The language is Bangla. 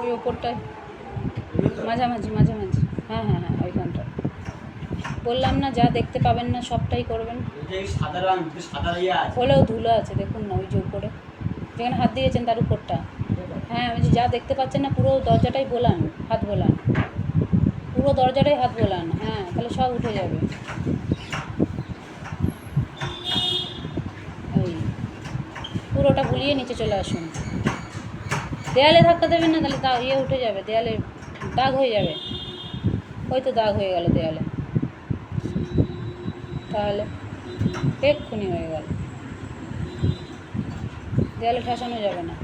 ওই ওপরটায় মাঝামাঝি মাঝামাঝি, হ্যাঁ হ্যাঁ হ্যাঁ ওইখানটা বললাম না, যা দেখতে পাবেন না সবটাই করবেন। হলেও ধুলো আছে দেখুন না, ওই যে উপরে যেখানে হাত দিয়েছেন তার উপরটা, হ্যাঁ ওই যে যা দেখতে পাচ্ছেন না, পুরো দরজাটাই বোলান, হাত বোলান, পুরো দরজাটাই হাত বোলান, হ্যাঁ তাহলে সব উঠে যাবে। এই পুরোটা বুলিয়ে নিচে চলে আসুন। দেয়ালে ধাক্কা দেবেন না, তাহলে ইয়ে উঠে যাবে, দেয়ালে দাগ হয়ে যাবে। ওই তো দাগ হয়ে গেল দেয়ালে, তাহলে এক্ষুনি হয়ে গেল, দেয়ালে ঠাসানো যাবে না।